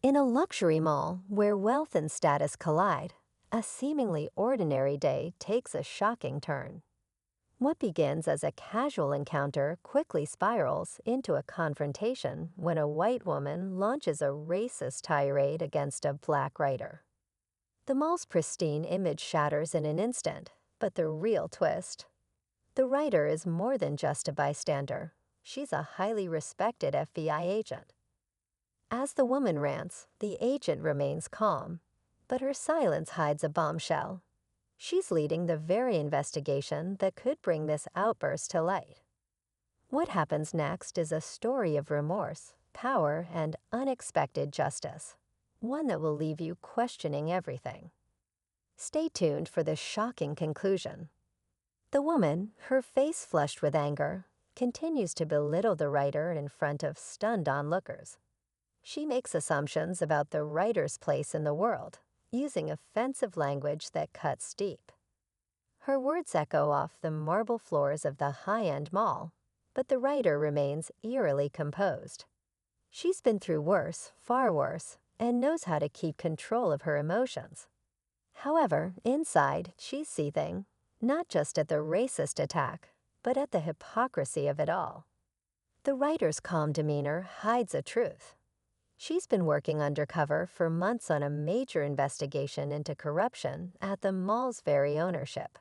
In a luxury mall where wealth and status collide, a seemingly ordinary day takes a shocking turn. What begins as a casual encounter quickly spirals into a confrontation when a white woman launches a racist tirade against a black writer. The mall's pristine image shatters in an instant, but the real twist: the writer is more than just a bystander. She's a highly respected FBI agent. As the woman rants, the agent remains calm, but her silence hides a bombshell. She's leading the very investigation that could bring this outburst to light. What happens next is a story of remorse, power, and unexpected justice, one that will leave you questioning everything. Stay tuned for the shocking conclusion. The woman, her face flushed with anger, continues to belittle the writer in front of stunned onlookers. She makes assumptions about the writer's place in the world, using offensive language that cuts deep. Her words echo off the marble floors of the high-end mall, but the writer remains eerily composed. She's been through worse, far worse, and knows how to keep control of her emotions. However, inside, she's seething, not just at the racist attack, but at the hypocrisy of it all. The writer's calm demeanor hides a truth. She's been working undercover for months on a major investigation into corruption at the mall's very ownership.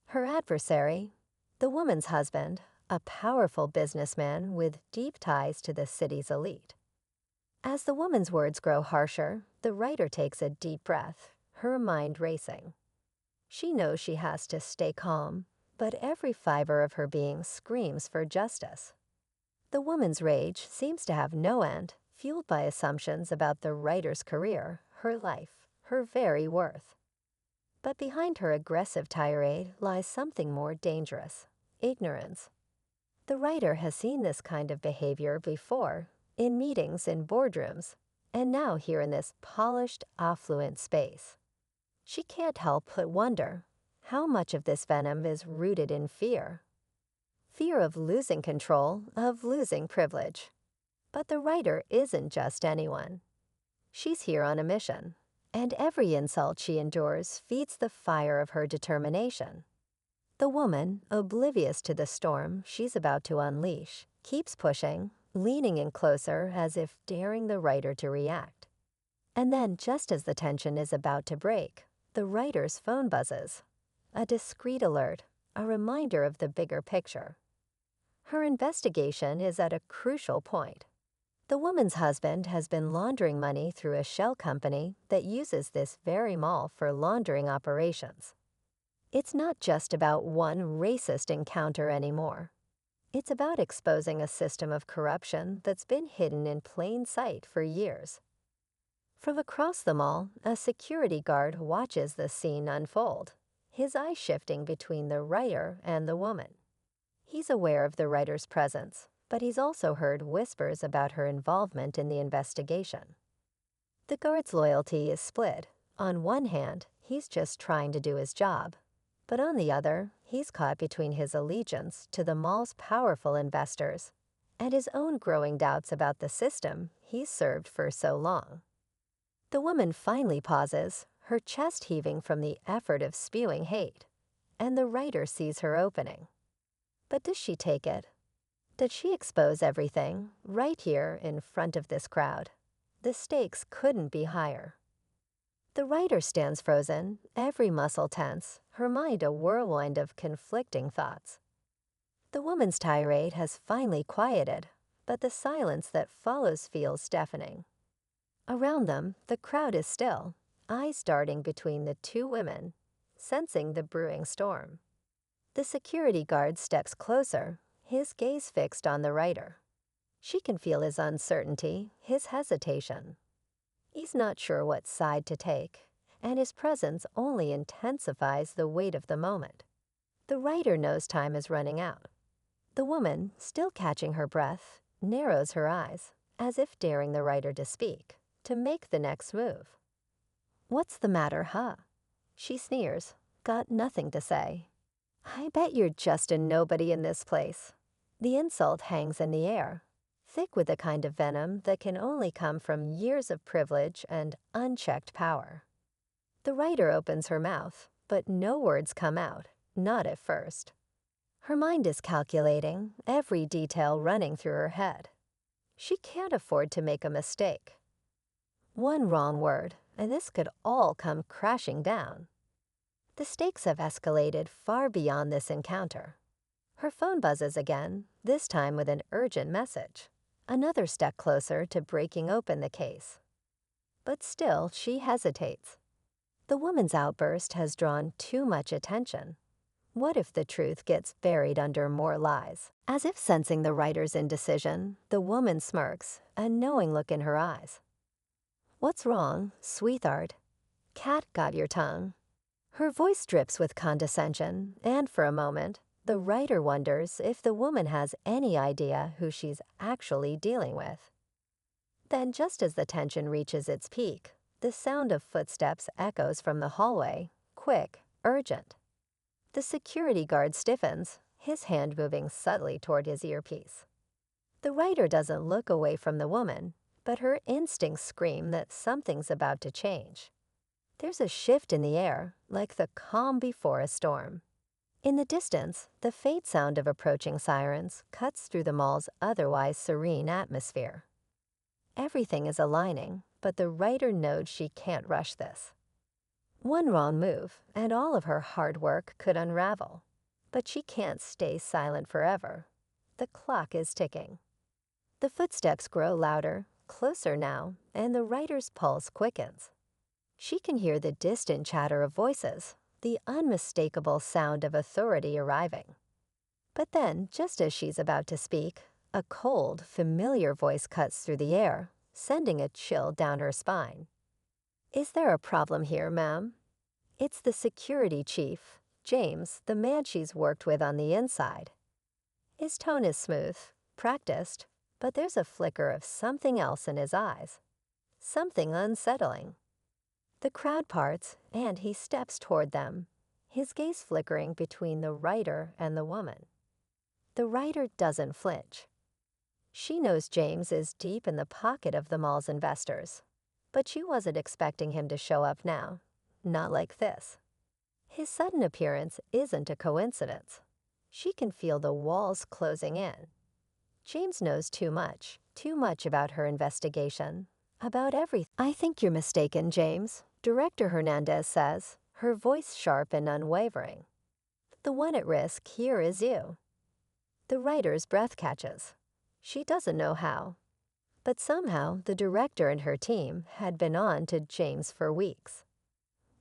Her adversary, the woman's husband, a powerful businessman with deep ties to the city's elite. As the woman's words grow harsher, the writer takes a deep breath, her mind racing. She knows she has to stay calm, but every fiber of her being screams for justice. The woman's rage seems to have no end, fueled by assumptions about the writer's career, her life, her very worth. But behind her aggressive tirade lies something more dangerous: ignorance. The writer has seen this kind of behavior before, in meetings in boardrooms, and now here in this polished, affluent space. She can't help but wonder how much of this venom is rooted in fear. Fear of losing control, of losing privilege. But the writer isn't just anyone. She's here on a mission, and every insult she endures feeds the fire of her determination. The woman, oblivious to the storm she's about to unleash, keeps pushing, leaning in closer as if daring the writer to react. And then, just as the tension is about to break, the writer's phone buzzes. A discreet alert, a reminder of the bigger picture. Her investigation is at a crucial point. The woman's husband has been laundering money through a shell company that uses this very mall for laundering operations. It's not just about one racist encounter anymore. It's about exposing a system of corruption that's been hidden in plain sight for years. From across the mall, a security guard watches the scene unfold, his eyes shifting between the writer and the woman. He's aware of the writer's presence, but he's also heard whispers about her involvement in the investigation. The guard's loyalty is split. On one hand, he's just trying to do his job, but on the other, he's caught between his allegiance to the mall's powerful investors and his own growing doubts about the system he's served for so long. The woman finally pauses, her chest heaving from the effort of spewing hate, and the writer sees her opening. But does she take it? Does she expose everything right here in front of this crowd? The stakes couldn't be higher. The writer stands frozen, every muscle tense, her mind a whirlwind of conflicting thoughts. The woman's tirade has finally quieted, but the silence that follows feels deafening. Around them, the crowd is still, eyes darting between the two women, sensing the brewing storm. The security guard steps closer, his gaze fixed on the writer. She can feel his uncertainty, his hesitation. He's not sure what side to take, and his presence only intensifies the weight of the moment. The writer knows time is running out. The woman, still catching her breath, narrows her eyes, as if daring the writer to speak, to make the next move. "What's the matter, huh?" She sneers, got nothing to say. "I bet you're just a nobody in this place." The insult hangs in the air. thick with the kind of venom that can only come from years of privilege and unchecked power. The writer opens her mouth, but no words come out, not at first. Her mind is calculating, every detail running through her head. She can't afford to make a mistake. One wrong word, and this could all come crashing down. The stakes have escalated far beyond this encounter. Her phone buzzes again, this time with an urgent message. Another step closer to breaking open the case. But still, she hesitates. The woman's outburst has drawn too much attention. What if the truth gets buried under more lies? As if sensing the writer's indecision, the woman smirks, a knowing look in her eyes. "What's wrong, sweetheart? Cat got your tongue." Her voice drips with condescension, and for a moment, the writer wonders if the woman has any idea who she's actually dealing with. Then, just as the tension reaches its peak, the sound of footsteps echoes from the hallway, quick, urgent. The security guard stiffens, his hand moving subtly toward his earpiece. The writer doesn't look away from the woman, but her instincts scream that something's about to change. There's a shift in the air, like the calm before a storm. In the distance, the faint sound of approaching sirens cuts through the mall's otherwise serene atmosphere. Everything is aligning, but the writer knows she can't rush this. One wrong move, and all of her hard work could unravel. But she can't stay silent forever. The clock is ticking. The footsteps grow louder, closer now, and the writer's pulse quickens. She can hear the distant chatter of voices, the unmistakable sound of authority arriving. But then, just as she's about to speak, a cold, familiar voice cuts through the air, sending a chill down her spine. "Is there a problem here, ma'am?" It's the security chief, James, the man she's worked with on the inside. His tone is smooth, practiced, but there's a flicker of something else in his eyes. Something unsettling. The crowd parts, and he steps toward them, his gaze flickering between the writer and the woman. The writer doesn't flinch. She knows James is deep in the pocket of the mall's investors, but she wasn't expecting him to show up now, not like this. His sudden appearance isn't a coincidence. She can feel the walls closing in. James knows too much about her investigation, about everything. "I think you're mistaken, James," Director Hernandez says, her voice sharp and unwavering. "The one at risk here is you." The writer's breath catches. She doesn't know how. But somehow the director and her team had been on to James for weeks.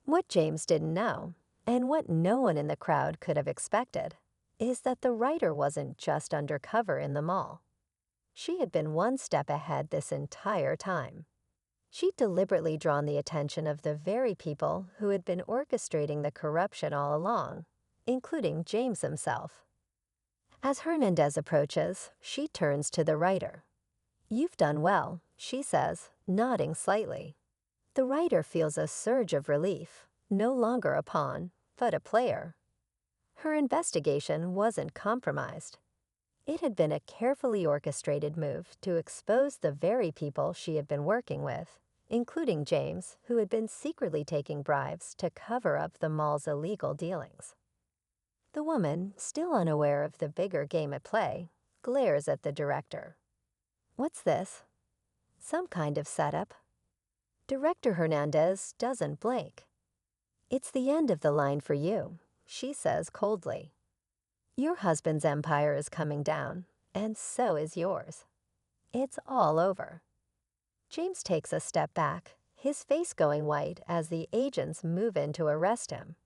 What James didn't know, and what no one in the crowd could have expected, is that the writer wasn't just undercover in the mall. She had been one step ahead this entire time. She'd deliberately drawn the attention of the very people who had been orchestrating the corruption all along, including James himself. As Hernandez approaches, she turns to the writer. "You've done well," she says, nodding slightly. The writer feels a surge of relief, no longer a pawn, but a player. Her investigation wasn't compromised. It had been a carefully orchestrated move to expose the very people she had been working with, including James, who had been secretly taking bribes to cover up the mall's illegal dealings. The woman, still unaware of the bigger game at play, glares at the director. "What's this? Some kind of setup?" Director Hernandez doesn't blink. "It's the end of the line for you," she says coldly. "Your husband's empire is coming down, and so is yours. It's all over." James takes a step back, his face going white as the agents move in to arrest him.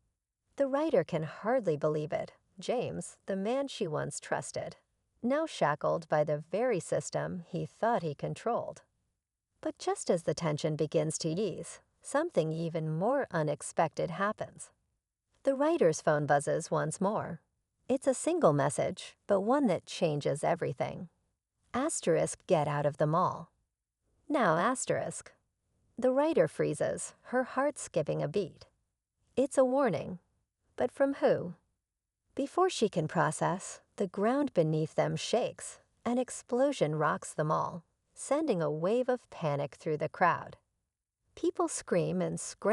The writer can hardly believe it. James, the man she once trusted, now shackled by the very system he thought he controlled. But just as the tension begins to ease, something even more unexpected happens. The writer's phone buzzes once more. It's a single message, but one that changes everything. Asterisk, get out of the mall. Now asterisk. The writer freezes, her heart skipping a beat. It's a warning. But from who? Before she can process, the ground beneath them shakes, An explosion rocks them all, sending a wave of panic through the crowd. People scream and scramble